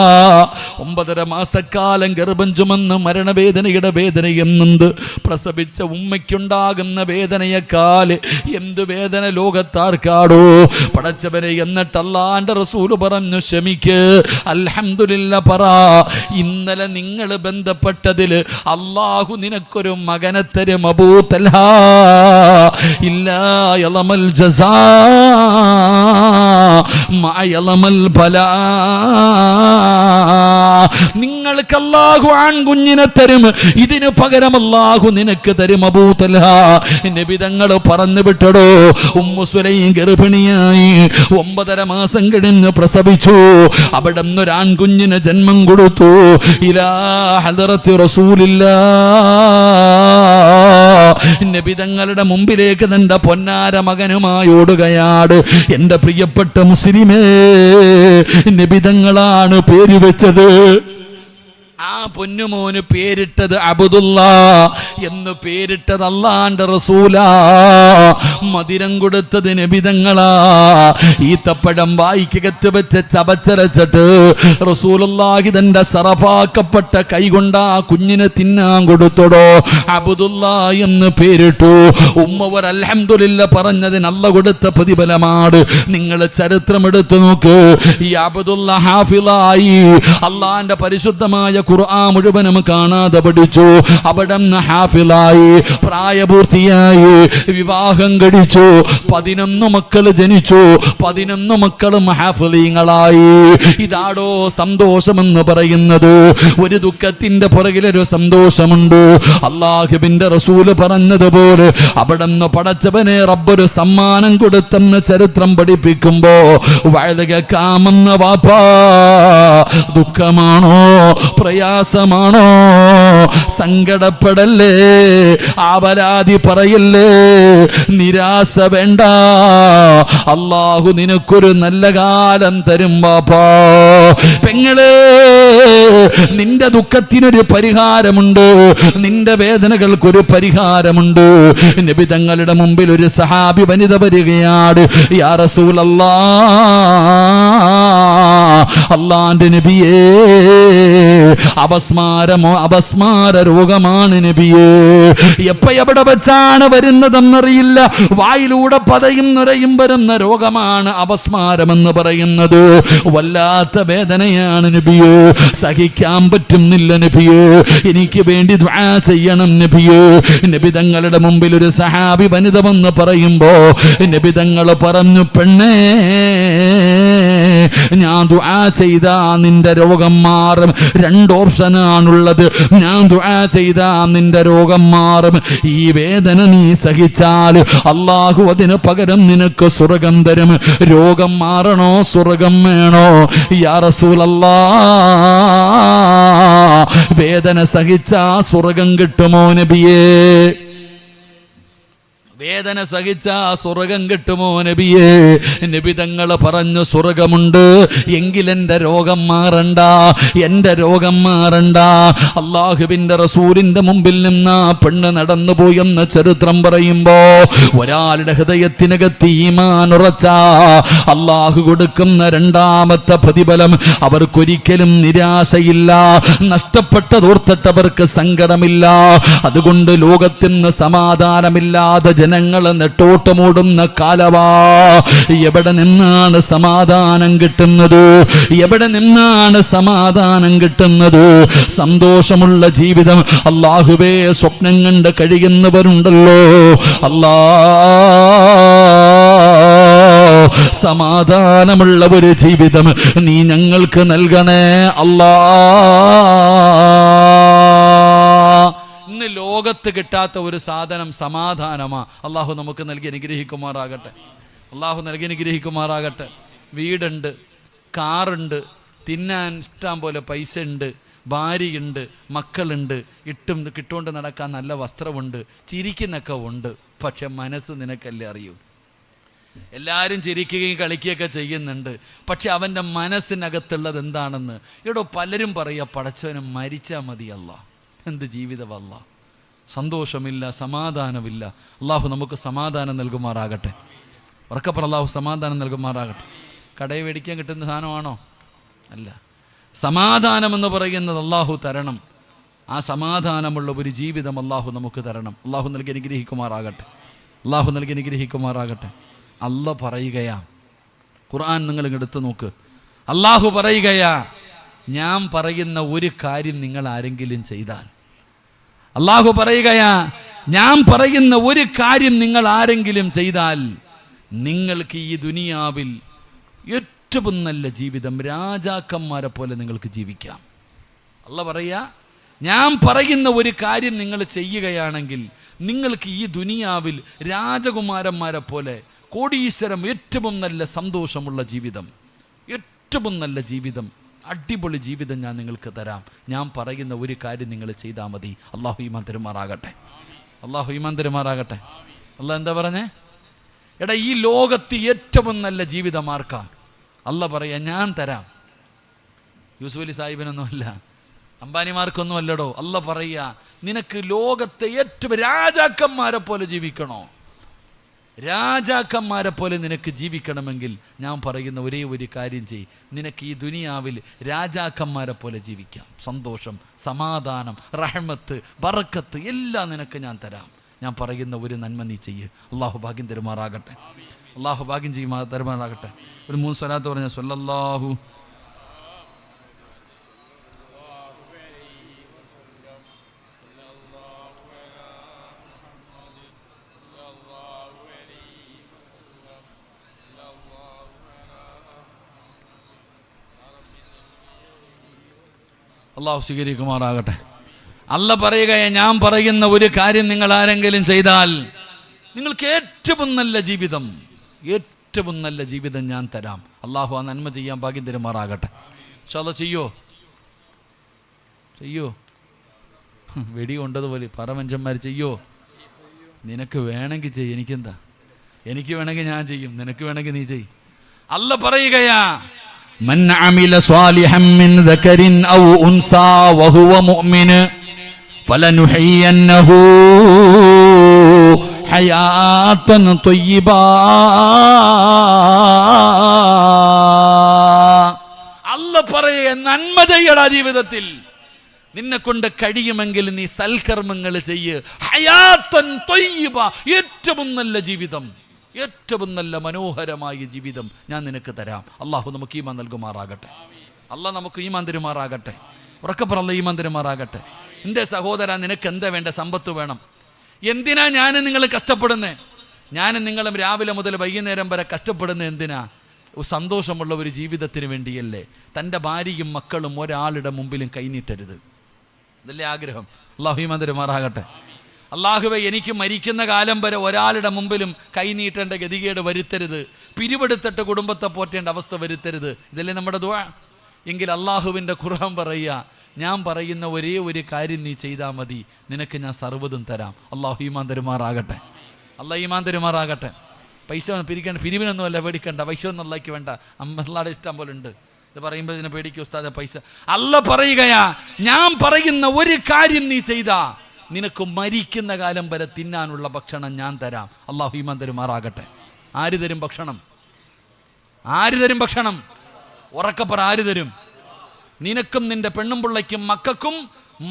9.5 മാസക്കാലം ഗർഭം ചുമന്ന് മരണവേദനയുടെ വേദനയെന്നുണ്ട്. പ്രസവിച്ച ഉമ്മയ്ക്കുണ്ടാകുന്ന വേദനയെക്കാൾ എന്ത് വേദന ലോകത്താർക്കാടോ? പടച്ചവനെ, എന്നിട്ട് അല്ലാഹുവിന്റെ റസൂൽ പറഞ്ഞു, ക്ഷമിക്ക്, അൽഹംദുലില്ലാ പറ. ഇന്നലെ നിങ്ങൾ ബന്ധപ്പെട്ടതിൽ അല്ലാഹു നിനക്കൊരു മകനെ തരും അബൂ തൽഹ. ഇല്ലാ യളമൽ ജസാ മാ യളമൽ ബലാ. നിങ്ങൾക്ക് അല്ലാഹു ആൺകുഞ്ഞിനെ തരും, ഇതിനു പകരം അല്ലാഹു നിനക്ക് തരും അബൂ തൽഹ. നബി തങ്ങൾ പറഞ്ഞു വിട്ടടോ. ഉമ്മു സുലൈം ഗർഭിണിയായി 9.5 മാസം കഴിഞ്ഞ് പ്രസവിച്ചു. അവിടെ ഒരു ആൺകുഞ്ഞിന് ജന്മം കൊടുത്തു. ഇലാ ഹദറത്തി റസൂലില്ലാഹ്, നബി തങ്ങളുടെ മുമ്പിലേക്ക് തന്റെ പൊന്നാര മകനുമായി ഓടുകയാണ്. എൻ്റെ പ്രിയപ്പെട്ട മുസ്ലിമേ, നബി തങ്ങളാണ് പേര് വെച്ചത്. ആ പൊന്നുമോന് പേരിട്ടത് അബ്ദുല്ലാ എന്ന് പേരിട്ടത് അല്ലാഹുവിന്റെ റസൂലാ. മദിരം കൊടുത്തത് നബി തങ്ങളാ. ഈത്തപ്പഴം വായിക്കകത്ത് വെച്ച് ചവച്ചരച്ചിട്ട് റസൂലുള്ളാഹി തന്റെ സറഫാക്കപ്പെട്ട കൈകൊണ്ട് ആ കുഞ്ഞിനെ തിന്നാൻ കൊടുത്തടോ. അബ്ദുല്ലാ എന്ന് പേരിട്ടു. ഉമ്മവർ അൽഹംദുലില്ലാ പറഞ്ഞതിന് അല്ലാഹു കൊടുത്ത പ്രതിഫലമാണ്. നിങ്ങൾ ചരിത്രം എടുത്തു നോക്ക്. ഈ അബ്ദുല്ലാ ഹാഫിളായി, അല്ലാഹുവിന്റെ പരിശുദ്ധമായ ഖുർആൻ മുഴുവനും കാണാതെ പഠിച്ചു. അവിടെ ഹാഫിളായി, പ്രായപൂർത്തിയായി, വിവാഹം കഴിച്ചു, 11 മക്കൾ ജനിച്ചു, 11 മക്കളും ഹാഫിളീങ്ങളായി. ഇതാടോ സന്തോഷമെന്ന് പറയുന്നത്. ഒരു ദുഃഖത്തിന്റെ പുറകിലൊരു സന്തോഷമുണ്ട്. അല്ലാഹുവിന്റെ റസൂല് പറഞ്ഞതുപോലെ അവിടെ പടച്ചവനെ റബ്ബൊരു സമ്മാനം കൊടുത്തെന്ന് ചരിത്രം പഠിപ്പിക്കുമ്പോ വഴുക കാമെന്ന വാപ്പാ, ദുഃഖമാണോ പ്രയാസമാണോ? സങ്കടപ്പെടല്ലേ, ആപരാധി പറയല്ലേ, നിരാശ വേണ്ട. അല്ലാഹു നിനക്കൊരു നല്ല കാലം തരും ബാപ്പാ. പെങ്ങളെ, നിന്റെ ദുഃഖത്തിനൊരു പരിഹാരമുണ്ട്, നിന്റെ വേദനകൾക്കൊരു പരിഹാരമുണ്ട്. നബി തങ്ങളുടെ മുമ്പിൽ ഒരു സഹാബി വനിത വരികയാണ്. യാ റസൂലല്ലാഹ്, അല്ലാഹുവിന്റെ നബിയേ, അപസ്മാര രോഗമാണ് നബിയേ. എവിടെ വെച്ചാണ് വരുന്നതെന്നറിയില്ല. വായിലൂടെ പതയും നുരയും വരുന്ന രോഗമാണ് അപസ്മാരമെന്ന് പറയുന്നത്. വല്ലാത്ത വേദനയാണ് നബിയേ, സഹിക്കാൻ പറ്റുന്നില്ല നബിയേ, എനിക്ക് വേണ്ടി ദുആ ചെയ്യണം നബിയേ. നബി തങ്ങളുടെ മുമ്പിൽ ഒരു സഹാബി വനിത വന്ന് പറയുമ്പോ നബി തങ്ങൾ പറഞ്ഞു, പെണ്ണേ, ഞാൻ ദുആ ചെയ്താ നിന്റെ രോഗം മാറും. 2 ഓപ്ഷനാണുള്ളത്. ഞാൻ ദുആ ചെയ്താ നിന്റെ രോഗം മാറും. ഈ വേദന നീ സഹിച്ചാൽ അല്ലാഹു അതിന് പകരം നിനക്ക് സ്വർഗം തരും. രോഗം മാറണോ സ്വർഗം വേണോ? യാ റസൂലല്ലാഹ്, വേദന സഹിച്ചാ സ്വർഗം കിട്ടുമോ നബിയേ? വേദന സഹിച്ചാ സ്വർഗം കിട്ടുമോ നബിയേ? നബി തങ്ങൾ പറഞ്ഞു, സ്വർഗമുണ്ട്, എങ്കിൽ എൻ്റെ രോഗം മാറണ്ട, എൻ്റെ രോഗം മാറണ്ട. അല്ലാഹുവിൻ്റെ റസൂലിൻ്റെ മുമ്പിൽ നിന്ന് പെണ്ണ് നടന്നുപോയെന്ന് ചരിത്രം പറയുമ്പോ ഒരാളുടെ ഹൃദയത്തിനകത്ത് ഈമാൻ ഉറച്ച അല്ലാഹു കൊടുക്കുന്ന 2ാമത്തെ പ്രതിഫലം, അവർക്കൊരിക്കലും നിരാശയില്ല, നഷ്ടപ്പെട്ടതോർത്തിട്ട് അവർക്ക് സങ്കടമില്ല. അതുകൊണ്ട് ലോകത്തിന് സമാധാനമില്ലാതെ ജനങ്ങളെ നെട്ടോട്ടമോടുന്ന കാലവാ. എവിടെ നിന്നാണ് സമാധാനം കിട്ടുന്നത്? എവിടെ നിന്നാണ് സമാധാനം കിട്ടുന്നത്? സന്തോഷമുള്ള ജീവിതം അല്ലാഹുവേ സ്വപ്നം കണ്ട് കഴിയുന്നവരുണ്ടല്ലോ. അല്ലാ, സമാധാനമുള്ള ഒരു ജീവിതം നീ ഞങ്ങൾക്ക് നൽകണേ അല്ലാ. ഇന്ന് ലോകത്ത് കിട്ടാത്ത ഒരു സാധനം സമാധാനമാ. അള്ളാഹു നമുക്ക് നൽകി അനുഗ്രഹിക്കുമാറാകട്ടെ. അള്ളാഹു നൽകി അനുഗ്രഹിക്കുമാറാകട്ടെ. വീടുണ്ട്, കാറുണ്ട്, തിന്നാൻ ഇഷ്ടം പോലെ പൈസ ഉണ്ട്, ഭാര്യയുണ്ട്, മക്കളുണ്ട്, കിട്ടുകൊണ്ട് നടക്കാൻ നല്ല വസ്ത്രമുണ്ട്, ചിരിക്കുന്നൊക്കെ ഉണ്ട്. പക്ഷെ മനസ്സ് നിനക്കല്ലേ അറിയൂ. എല്ലാവരും ചിരിക്കുകയും കളിക്കുകയൊക്കെ ചെയ്യുന്നുണ്ട്. പക്ഷെ അവൻ്റെ മനസ്സിനകത്തുള്ളത് എന്താണെന്ന് ഇവിടെ പലരും പറയുക, പടച്ചവനും മരിച്ചാൽ മതി. അല്ലാ, എന്ത് ജീവിതമല്ല, സന്തോഷമില്ല, സമാധാനമില്ല. അള്ളാഹു നമുക്ക് സമാധാനം നൽകുമാറാകട്ടെ. ഉറക്കപ്പുറം അള്ളാഹു സമാധാനം നൽകുമാറാകട്ടെ. കടയിൽ മേടിക്കാൻ കിട്ടുന്ന സാധനമാണോ? അല്ല. സമാധാനമെന്ന് പറയുന്നത് അള്ളാഹു തരണം. ആ സമാധാനമുള്ള ഒരു ജീവിതം അള്ളാഹു നമുക്ക് തരണം. അള്ളാഹു നൽകി അനുഗ്രഹിക്കുമാറാകട്ടെ. അള്ളാഹു നൽകി അനുഗ്രഹിക്കുമാറാകട്ടെ. അല്ല പറയുകയാ, ഖുർആൻ നിങ്ങൾ എടുത്തു നോക്ക്. അള്ളാഹു പറയുകയാ, ഞാൻ പറയുന്ന ഒരു കാര്യം നിങ്ങൾ ആരെങ്കിലും ചെയ്താൽ, അള്ളാഹു പറയുകയാ, ഞാൻ പറയുന്ന ഒരു കാര്യം നിങ്ങൾ ആരെങ്കിലും ചെയ്താൽ നിങ്ങൾക്ക് ഈ ദുനിയാവിൽ ഏറ്റവും നല്ല ജീവിതം, രാജാക്കന്മാരെ പോലെ നിങ്ങൾക്ക് ജീവിക്കാം. അല്ല പറയാ, ഞാൻ പറയുന്ന ഒരു കാര്യം നിങ്ങൾ ചെയ്യുകയാണെങ്കിൽ നിങ്ങൾക്ക് ഈ ദുനിയാവിൽ രാജകുമാരന്മാരെ പോലെ കോടീശ്വരം, ഏറ്റവും നല്ല സന്തോഷമുള്ള ജീവിതം, ഏറ്റവും നല്ല ജീവിതം, അടിപൊളി ജീവിതം ഞാൻ നിങ്ങൾക്ക് തരാം. ഞാൻ പറയുന്ന ഒരു കാര്യം നിങ്ങൾ ചെയ്താൽ മതി. അള്ളാഹു ഈമാൻ തരുമാറാകട്ടെ. അള്ളാഹു ഈമാൻ തരുമാറാകട്ടെ. അള്ളാഹ് എന്താ പറഞ്ഞേ? എടാ, ഈ ലോകത്ത് ഏറ്റവും നല്ല ജീവിതം ആർക്കാ? അല്ല പറയാ, ഞാൻ തരാം. യൂസുഫ് അലി സാഹിബിനൊന്നുമല്ല, അംബാനിമാർക്കൊന്നും അല്ലടോ. അല്ല പറയാ, നിനക്ക് ലോകത്തെ ഏറ്റവും രാജാക്കന്മാരെ പോലെ ജീവിക്കണോ? രാജാക്കന്മാരെ പോലെ നിനക്ക് ജീവിക്കണമെങ്കിൽ ഞാൻ പറയുന്ന ഒരേ ഒരു കാര്യം ചെയ്യ്. നിനക്ക് ഈ ദുനിയാവിൽ രാജാക്കന്മാരെ പോലെ ജീവിക്കാം. സന്തോഷം, സമാധാനം, റഹ്മത്ത്, ബറക്കത്ത് എല്ലാം നിനക്ക് ഞാൻ തരാം. ഞാൻ പറയുന്ന ഒരു നന്മ നീ ചെയ്യ്. അള്ളാഹു ഭാഗ്യം തരുമാറാകട്ടെ. അള്ളാഹു ഭാഗ്യം തരുമാറാകട്ടെ. ഒരു 3 സ്വലാത്ത് പറഞ്ഞ സ്വല്ലല്ലാഹു അള്ളാഹു സ്വീകരിക്കുമാറാകട്ടെ. അല്ല പറയുകയെ, ഞാൻ പറയുന്ന ഒരു കാര്യം നിങ്ങൾ ആരെങ്കിലും ചെയ്താൽ നിങ്ങൾക്ക് ഏറ്റവും നല്ല ജീവിതം, ഏറ്റവും നല്ല ജീവിതം ഞാൻ തരാം. അള്ളാഹു ആ നന്മ ചെയ്യാൻ ഭാഗ്യം തരുമാറാകട്ടെ. ഇൻഷാ അല്ലാഹ് ചെയ്യോ? വെടി കൊണ്ടതുപോലെ പറമനുഷ്യന്മാർ ചെയ്യോ? നിനക്ക് വേണമെങ്കിൽ ചെയ്യും, എനിക്കെന്താ? എനിക്ക് വേണമെങ്കിൽ ഞാൻ ചെയ്യും, നിനക്ക് വേണമെങ്കിൽ നീ ചെയ്യും. അല്ല പറയുകയാ, മൻ അമില സ്വാലിഹൻ മിൻ ദകരിൻ ഔ ഉൻസാ വഹുവ മുഅ്മിൻ ഫലനുഹയ്യന്നഹു ഹയാതൻ ത്വയ്യിബാ. അല്ല പറയുക, നന്മ ചെയ്യടാ ജീവിതത്തിൽ. നിന്നെ കൊണ്ട് കഴിയുമെങ്കിൽ നീ സൽക്കർമ്മങ്ങൾ ചെയ്യ്. ഹയാതൻ ത്വയ്യിബ, ഏറ്റവും നല്ല ജീവിതം, ഏറ്റവും നല്ല മനോഹരമായ ജീവിതം ഞാൻ നിനക്ക് തരാം. അള്ളാഹു നമുക്ക് ഈമാൻ നൽകുമാറാകട്ടെ. അള്ളാഹ് നമുക്ക് ഈമാൻ തരുമാറാകട്ടെ. ഉറക്കപ്പുറം ഈമാൻ തരുമാറാകട്ടെ. എൻ്റെ സഹോദര, നിനക്ക് എന്താ വേണ്ട? സമ്പത്ത് വേണം. എന്തിനാ ഞാനും നിങ്ങൾ കഷ്ടപ്പെടുന്നേ? ഞാനും നിങ്ങളും രാവിലെ മുതൽ വൈകുന്നേരം വരെ കഷ്ടപ്പെടുന്നത് എന്തിനാ? സന്തോഷമുള്ള ഒരു ജീവിതത്തിന് വേണ്ടിയല്ലേ? തൻ്റെ ഭാര്യയും മക്കളും ഒരാളുടെ മുമ്പിലും കൈനീട്ടരുത്, അതല്ലേ ആഗ്രഹം. അള്ളാഹു ഈമാൻ തരുമാറാകട്ടെ. അള്ളാഹുവേ, എനിക്ക് മരിക്കുന്ന കാലം വരെ ഒരാളുടെ മുമ്പിലും കൈനീട്ടേണ്ട ഗതികേട് വരുത്തരുത്. പിരിവെടുത്തിട്ട് കുടുംബത്തെ പോറ്റേണ്ട അവസ്ഥ വരുത്തരുത്. ഇതല്ലേ നമ്മുടെ ദുആ? എങ്കിൽ അള്ളാഹുവിൻ്റെ ഖുർആൻ പറയുക, ഞാൻ പറയുന്ന ഒരേ ഒരു കാര്യം നീ ചെയ്താൽ മതി, നിനക്ക് ഞാൻ സർവ്വതും തരാം. അള്ളാഹു ഈമാൻ തരുമാറാകട്ടെ. അള്ളാഹ് ഈമാൻ തരുമാറാകട്ടെ. പൈസ പിരിക്കേണ്ട, പിരിവിനൊന്നും അല്ല പേടിക്കണ്ട. പൈസ ഒന്നും അള്ളാഹ്ക്ക് വേണ്ട, അള്ളാഹുടെ ഇഷ്ടം പോലെ ഉണ്ട്. ഇത് പറയുമ്പോൾ ഇതിനെ പേടിക്കും ഉസ്താദെ പൈസ. അല്ല പറയുകയാ, ഞാൻ പറയുന്ന ഒരു കാര്യം നീ ചെയ്താ നിനക്ക് മരിക്കുന്ന കാലം വരെ തിന്നാനുള്ള ഭക്ഷണം ഞാൻ തരാം. അള്ളാഹു ഈമാൻ തരുമാറാകട്ടെ. ആര് തരും ഭക്ഷണം? ആര് തരും ഭക്ഷണം? ഉറക്കപ്പറ, ആര് തരും? നിനക്കും നിന്റെ പെണ്ണും പിള്ളയ്ക്കും മക്കൾക്കും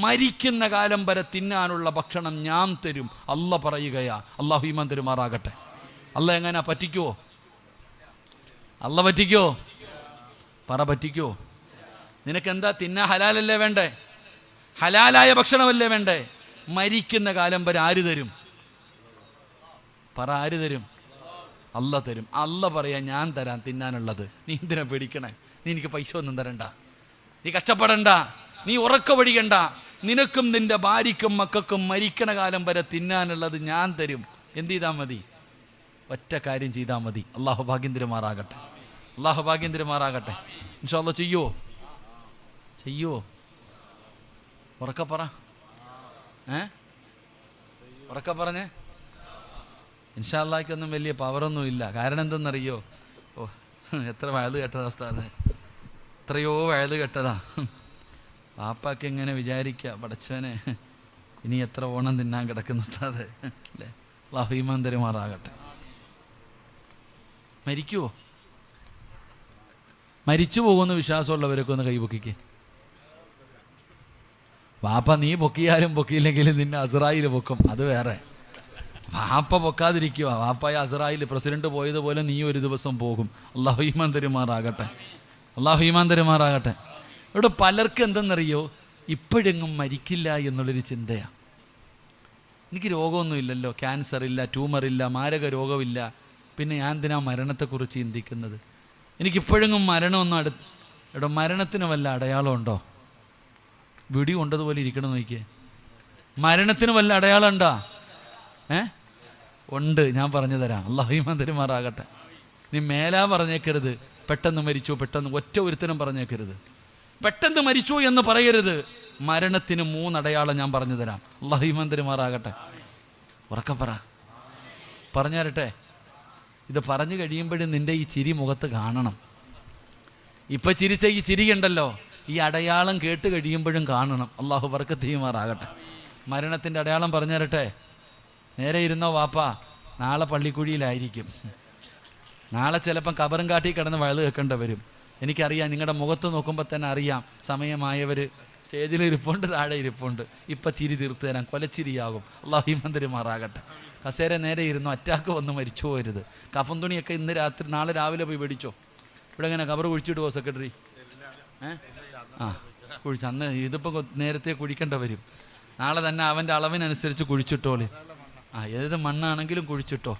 മരിക്കുന്ന കാലം വരെ തിന്നാനുള്ള ഭക്ഷണം ഞാൻ തരും. അല്ല പറയുകയാ. അള്ളാഹു ഈമാൻ തരുമാറാകട്ടെ. അല്ല എങ്ങനെയാ പറ്റിക്കുവോ? അല്ല പറ്റിക്കോ? പറ പറ്റിക്കോ? നിനക്കെന്താ തിന്നാ? ഹലാലല്ലേ വേണ്ടേ? ഹലാലായ ഭക്ഷണമല്ലേ വേണ്ടേ? മരിക്കുന്ന കാലം വരെ ആര് തരും? പറ, ആര് തരും? അല്ല തരും. അല്ല പറയാ ഞാൻ തരാം തിന്നാനുള്ളത്. നീ എന്തിനാ പേടിക്കണേ? നീ എനിക്ക് പൈസ ഒന്നും തരണ്ട, നീ കഷ്ടപ്പെടണ്ട, നീ ഉറക്ക വഴികണ്ട. നിനക്കും നിന്റെ ഭാര്യയ്ക്കും മക്കൾക്കും മരിക്കണ കാലം വരെ തിന്നാനുള്ളത് ഞാൻ തരും. എന്ത് ചെയ്താൽ മതി? ഒറ്റ കാര്യം ചെയ്താൽ മതി. അള്ളാഹു ഭാഗ്യം തരുമാറാകട്ടെ. അള്ളാഹു ഭാഗ്യം തരുമാറാകട്ടെ. ഇൻഷാ അല്ലാഹ് ചെയ്യുവോ? ചെയ്യുവോ? ഉറക്ക പറ. ഉറക്ക പറഞ്ഞേ. ഇൻഷാ അല്ലാഹ്ക്കൊന്നും വലിയ പവറൊന്നും ഇല്ല. കാരണം എന്തെന്നറിയോ? ഓ, എത്ര വയത് കേട്ടതാ ഉസ്താദേ, എത്രയോ വയത് കേട്ടതാ. പാപ്പാക്ക് എങ്ങനെ വിചാരിക്കുക, പടച്ചവനെ ഇനി എത്ര ഓണം തിന്നാൻ കിടക്കുന്ന ഉസ്താദേ അല്ലേ? അല്ലാഹു ഈമാൻ തരുമാറാകട്ടെ. മരിക്കുവോ? മരിച്ചു പോകുന്ന വിശ്വാസമുള്ളവരൊക്കെ ഒന്ന് കൈപൊക്കിക്കേ. വാപ്പ നീ പൊക്കിയാലും പൊക്കിയില്ലെങ്കിലും നിന്നെ അസ്റായിൽ പൊക്കും, അത് വേറെ. വാപ്പ പൊക്കാതിരിക്കുക. വാപ്പായ അസ്റായിൽ പ്രസിഡന്റ് പോയതുപോലെ നീ ഒരു ദിവസം പോകും. അല്ലാഹു ഈമാൻ തരുമാറാകട്ടെ. അല്ലാഹു ഈമാൻ തരുമാറാകട്ടെ. ഇവിടെ പലർക്കും എന്തെന്നറിയോ, ഇപ്പോഴെങ്ങും മരിക്കില്ല എന്നുള്ളൊരു ചിന്തയാണ്. എനിക്ക് രോഗമൊന്നുമില്ലല്ലോ, ക്യാൻസർ ഇല്ല, ട്യൂമറില്ല, മാരക രോഗമില്ല, പിന്നെ ഞാൻ എന്തിനാ മരണത്തെക്കുറിച്ച് ചിന്തിക്കുന്നത്? എനിക്കിപ്പോഴെങ്ങും മരണമൊന്നും ഇവിടെ മരണത്തിന് വല്ല അടയാളം ഉണ്ടോ? വിടി കൊണ്ടതുപോലെ ഇരിക്കണം നോക്കിയേ. മരണത്തിന് വല്ല അടയാളം ഉണ്ടോ? ഉണ്ട്, ഞാൻ പറഞ്ഞു തരാം. അല്ലാഹു ഈമാൻ തരുമാറാകട്ടെ. നീ മേലാ പറഞ്ഞേക്കരുത് പെട്ടെന്ന് മരിച്ചു, പെട്ടെന്ന് ഒറ്റ ഒരുത്തനും പറഞ്ഞേക്കരുത്. പെട്ടെന്ന് മരിച്ചു എന്ന് പറയരുത്. മരണത്തിന് 3 അടയാളം ഞാൻ പറഞ്ഞു തരാം. അല്ലാഹു ഈമാൻ തരുമാറാകട്ടെ. ഉറക്കെ പറ. പറഞ്ഞു തരട്ടെ? ഇത് പറഞ്ഞു കഴിയുമ്പോഴും നിൻ്റെ ഈ ചിരി മുഖത്ത് കാണണം. ഇപ്പം ചിരിച്ച ഈ ചിരിയുണ്ടല്ലോ, ഈ അടയാളം കേട്ട് കഴിയുമ്പോഴും കാണണം. അള്ളാഹു ബർക്കത്ത് ചെയ്യുമാറാകട്ടെ. മരണത്തിൻ്റെ അടയാളം പറഞ്ഞു തരട്ടെ? നേരെ ഇരുന്നോ വാപ്പാ, നാളെ പള്ളിക്കുഴിയിലായിരിക്കും. നാളെ ചിലപ്പം കബറും കാട്ടി കിടന്ന് വഴുത് കേൾക്കേണ്ടി വരും. എനിക്കറിയാം, നിങ്ങളുടെ മുഖത്ത് നോക്കുമ്പോൾ തന്നെ അറിയാം സമയമായവർ സ്റ്റേജിൽ ഇരിപ്പുണ്ട്, താഴെ ഇരിപ്പുണ്ട്. ഇപ്പം ചിരി തീർത്ത് തരാം, കൊലച്ചിരിയാകും. അള്ളാഹു ഈമാൻ തരുമാറാകട്ടെ. കസേര നേരെ ഇരുന്നു, അറ്റാക്ക് വന്ന് മരിച്ചു പോകരുത്. കഫൻ തുണിയൊക്കെ ഇന്ന് രാത്രി നാളെ രാവിലെ പോയി മേടിച്ചോ. ഇവിടെ എങ്ങനെ കബർ കുഴിച്ചിട്ട് പോകും സെക്രട്ടറി? കുഴിച്ച് അന്ന് ഇതിപ്പോൾ നേരത്തെ കുഴിക്കേണ്ട വരും. നാളെ തന്നെ അവൻ്റെ അളവിനനുസരിച്ച് കുഴിച്ചിട്ടോളി. ഏത് മണ്ണാണെങ്കിലും കുഴിച്ചിട്ടോ.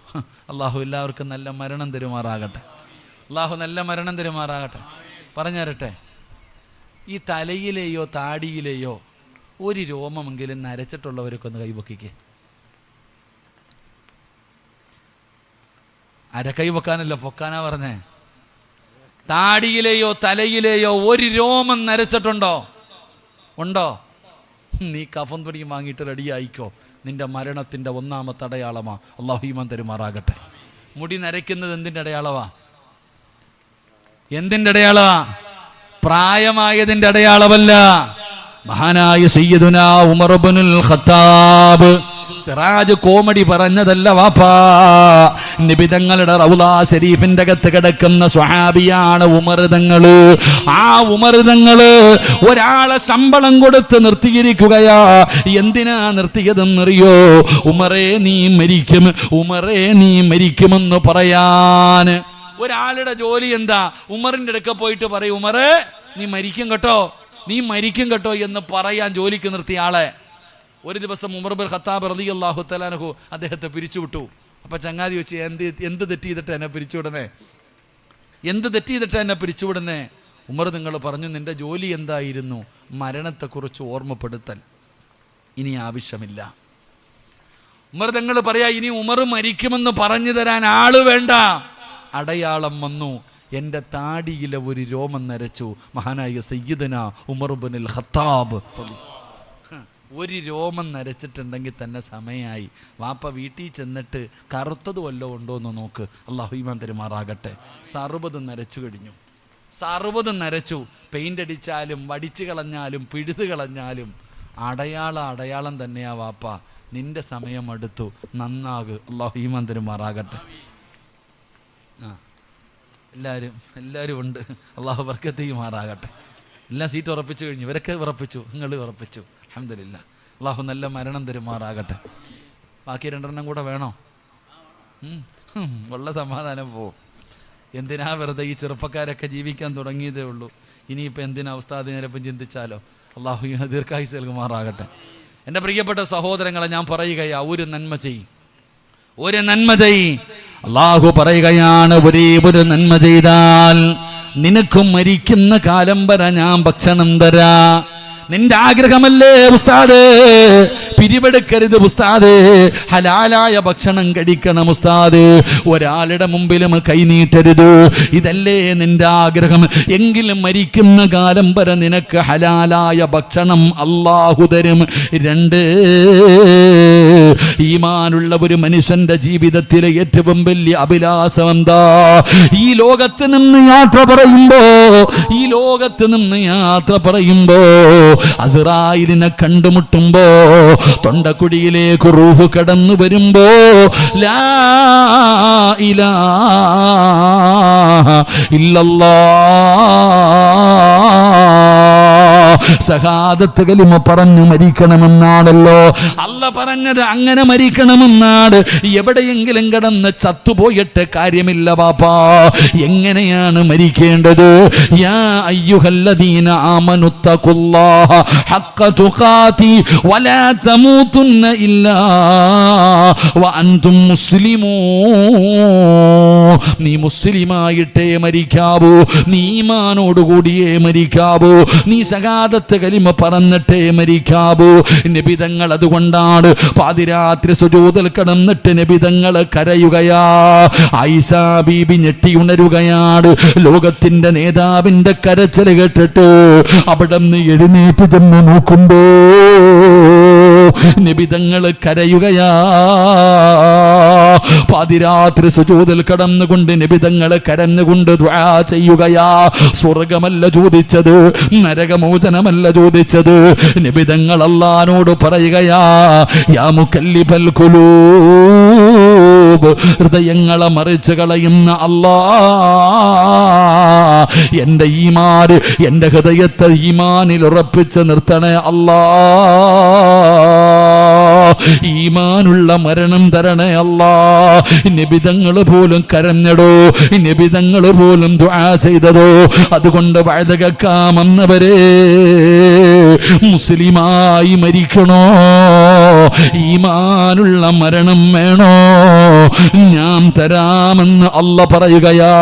അള്ളാഹു എല്ലാവർക്കും നല്ല മരണം തരുമാറാകട്ടെ. അള്ളാഹു നല്ല മരണം തരുമാറാകട്ടെ. പറഞ്ഞു തരട്ടെ? ഈ തലയിലെയോ താടിയിലെയോ ഒരു രോമമെങ്കിലും നരച്ചിട്ടുള്ളവരൊക്കെ ഒന്ന് കൈപൊക്കിക്കേ. കൈ പൊക്കാനല്ലോ, പൊക്കാനാ പറഞ്ഞേ. താടിയിലെയോ തലയിലെയോ ഒരു രോമം നരച്ചിട്ടുണ്ടോ? ഉണ്ടോ? നീ കഫൻ തുണി വാങ്ങിയിട്ട് റെഡിയായിക്കോ. നിന്റെ മരണത്തിൻ്റെ 1ാമത്തെ അടയാളമാ. അല്ലാഹു ഈമാൻ തരുമാറാകട്ടെ. മുടി നരയ്ക്കുന്നത് എന്തിൻ്റെ അടയാളമാ? എന്തിൻ്റെ അടയാളമാ? പ്രായമായതിൻ്റെ അടയാളമല്ല. മഹാനായ സയ്യിദുനാ ഉമർ ഇബ്നുൽ ഖത്താബ് സിറാജ് കോമഡി പറഞ്ഞതല്ല വാപ്പാ. നബി തങ്ങളുടെ റൗളാ ശരീഫിന്റെ അകത്ത് കിടക്കുന്ന സ്വഹാബിയാണ് ഉമർ തങ്ങള്. ആ ഉമർ തങ്ങള് ഒരാളെ ശമ്പളം കൊടുത്ത് നിർത്തിയിരിക്കുകയാ. എന്തിനാ നിർത്തിയതെന്നറിയോ? ഉമറേ നീ മരിക്കും, ഉമറേ നീ മരിക്കുമെന്ന് പറയാൻ. ഒരാളുടെ ജോലി എന്താ? ഉമറിന്റെ അടുക്ക പോയിട്ട് പറയും, ഉമറേ നീ മരിക്കും കേട്ടോ, നീ മരിക്കും കേട്ടോ എന്ന് പറയാൻ ജോലിക്ക് നിർത്തിയ ആളെ ഒരു ദിവസം ഉമർ ഇബ്നുൽ ഖത്താബ് റളിയല്ലാഹു തആല അൻഹു അദ്ദേഹത്തെ പിരിച്ചുവിട്ടു. അപ്പം ചങ്ങാതി വെച്ച് എന്ത് തെറ്റ് ചെയ്തിട്ട് എന്നെ പിരിച്ചുവിടണേ? എന്ത് തെറ്റ് ചെയ്തിട്ട് എന്നെ പിരിച്ചുവിടണേ? ഉമർ നിങ്ങൾ പറഞ്ഞു, നിന്റെ ജോലി എന്തായിരുന്നു? മരണത്തെക്കുറിച്ച് ഓർമ്മപ്പെടുത്തൽ. ഇനി ആവശ്യമില്ല. ഉമർ തങ്ങൾ പറയാ, ഇനി ഉമർ മരിക്കുമെന്ന് പറഞ്ഞു തരാൻ ആള് വേണ്ട. അടയാളം വന്നു. എൻ്റെ താടിയിലെ ഒരു രോമം നരച്ചു. മഹാനായ സയ്യിദുനാ ഉമർ ഇബ്നുൽ ഖത്താബ്. ഒരു രോമം നരച്ചിട്ടുണ്ടെങ്കിൽ തന്നെ സമയമായി. വാപ്പ വീട്ടിൽ ചെന്നിട്ട് കറുത്തത് വല്ലതും ഉണ്ടോ എന്ന് നോക്ക്. അല്ലാഹു ഈമാൻ തരുമാറാകട്ടെ. 60 നരച്ചു കഴിഞ്ഞു. 60 നരച്ചു. പെയിൻ്റ് അടിച്ചാലും വടിച്ചു കളഞ്ഞാലും പിഴുതു കളഞ്ഞാലും അടയാളം തന്നെയാ വാപ്പ. നിന്റെ സമയം അടുത്തു, നന്നാക്. അല്ലാഹു ഈമാൻ തരുമാറാകട്ടെ. എല്ലാവരും ഉണ്ട്. അല്ലാഹു ബർക്കത്ത് ചെയ്യുമാറാകട്ടെ. എല്ലാം സീറ്റ് ഉറപ്പിച്ചു കഴിഞ്ഞു. ഇവരൊക്കെ ഉറപ്പിച്ചു, നിങ്ങൾ ഉറപ്പിച്ചു. അൽഹംദുലില്ലാ. അള്ളാഹു നല്ല മരണം തരുമാറാകട്ടെ. ബാക്കി 2 കൂടെ വേണോ? ഉള്ള സമാധാനം പോവും. എന്തിനാ വെറുതെ ഈ ചെറുപ്പക്കാരൊക്കെ ജീവിക്കാൻ തുടങ്ങിയതേ ഉള്ളൂ. ഇനിയിപ്പോൾ എന്തിനാ ഉസ്താദ് നേരപ്പം ചിന്തിച്ചാലോ. അള്ളാഹു ദീർഘായുസ്സ് നൽകുമാറാകട്ടെ. എൻ്റെ പ്രിയപ്പെട്ട സഹോദരങ്ങളെ, ഞാൻ പറയുകയാ, ഒരു നന്മ ചെയ്യും, ഒരു നന്മ ചെയ്യും. അള്ളാഹു പറയുകയാണ്, ഒരേ ഒരു നന്മ ചെയ്താൽ നിനക്കും മരിക്കുന്ന കാലം വരെ ഞാൻ ഭക്ഷണം തരാ. നിന്റെ ആഗ്രഹമല്ലേ ഉസ്താദ്, പിരിവെടുക്കരുത് ഉസ്താദ്, ഹലാലായ ഭക്ഷണം കഴിക്കണം ഉസ്താദ്, ഒരാളുടെ മുമ്പിലും കൈനീട്ടരുത്, ഇതല്ലേ നിന്റെ ആഗ്രഹം. എങ്കിലും മരിക്കുന്ന കാലം വരെ നിനക്ക് ഹലാലായ ഭക്ഷണം അല്ലാഹു തരും. 2, ഈമാനുള്ള ഒരു മനുഷ്യന്റെ ജീവിതത്തിലെ ഏറ്റവും വലിയ അഭിലാഷം എന്താ? ഈ ലോകത്ത് നിന്ന് യാത്ര പറയുമ്പോ അസ്റായിലിനെ കണ്ടുമുട്ടുമ്പോ തൊണ്ടക്കുടിയിലേക്ക് റൂഹ് കടന്നു വരുമ്പോ ലാ ഇലാഹ ഇല്ലല്ലാഹ് സഹാദത്ത് കലിമ പറഞ്ഞു മരിക്കണമെന്നാണല്ലോ അല്ല പറഞ്ഞത്. അങ്ങനെ മരിക്കണമെന്നാണ്. എവിടെയെങ്കിലും കിടന്ന് ചത്തുപോയിട്ട് കാര്യമില്ല പാപ്പാ. എങ്ങനെയാണ് മരിക്കേണ്ടത്? യാ അയ്യുഹല്ലദീന ആമനുത്തഖുല്ലാഹ ഹഖ്ക തുഖാതി വലാ തമൂതുന്ന ഇല്ലാ വഅൻതും മുസ്ലിമൂൻ. നീ മുസ്ലിമായിട്ടേ മരിക്കാവൂ, നീ ഈമാനോടുകൂടിയേ മരിക്കാവൂ, നീ സഹാദത്ത് കലിമ പറഞ്ഞിട്ടേ മരിക്കാവൂ. നബി തങ്ങൾ അതുകൊണ്ടാണ് പാതിരാത്രി സുജൂദിൽ കിടന്നിട്ട് നബി തങ്ങൾ കരയുകയാ. ആയിഷ ബീബി ഞെട്ടി ഉണരുകയാണ്. ലോകത്തിന്റെ നേതാവിന്റെ കരച്ചിൽ കേട്ടിട്ട് അവിടെ നിന്ന് എഴുന്നേറ്റ് ചെന്ന് നോക്കുമ്പോ നബി തങ്ങൾ കരയുകയാ. പാതിരാത്രി സുജൂദിൽ കടന്നുകൊണ്ട് നബി തങ്ങൾ കരഞ്ഞുകൊണ്ട് ദുആ ചെയ്യുകയാ. സ്വർഗമല്ല ചോദിച്ചത്, നരകമോചനമല്ല ചോദിച്ചത്. നബി തങ്ങൾ അല്ലാഹുവോട് പറയുകയാ, യാ മുകല്ലിബൽ ഖുലൂബ്, ഹൃദയങ്ങളെ മറിച്ച് കളയുന്ന അല്ലാഹ്, എൻ്റെ ഈമാൻ, എൻ്റെ ഹൃദയത്തെ ഈമാനിൽ ഉറപ്പിച്ച് നിർത്തണേ അല്ലാഹ്, ഈമാനുള്ള മരണം തരണേ അല്ലാഹ്. നബിതങ്ങൾ പോലും കരഞ്ഞടോ, നബിതങ്ങൾ പോലും ദുആ ചെയ്തതോ. അതുകൊണ്ട് വഅദ കേൾക്കാമെന്നവരെ മുസ്ലിമായി മരിക്കണോ, ഈമാനുള്ള മരണം വേണോ, ഞാൻ തരാമെന്ന് അല്ലാഹ് പറയുകയാ.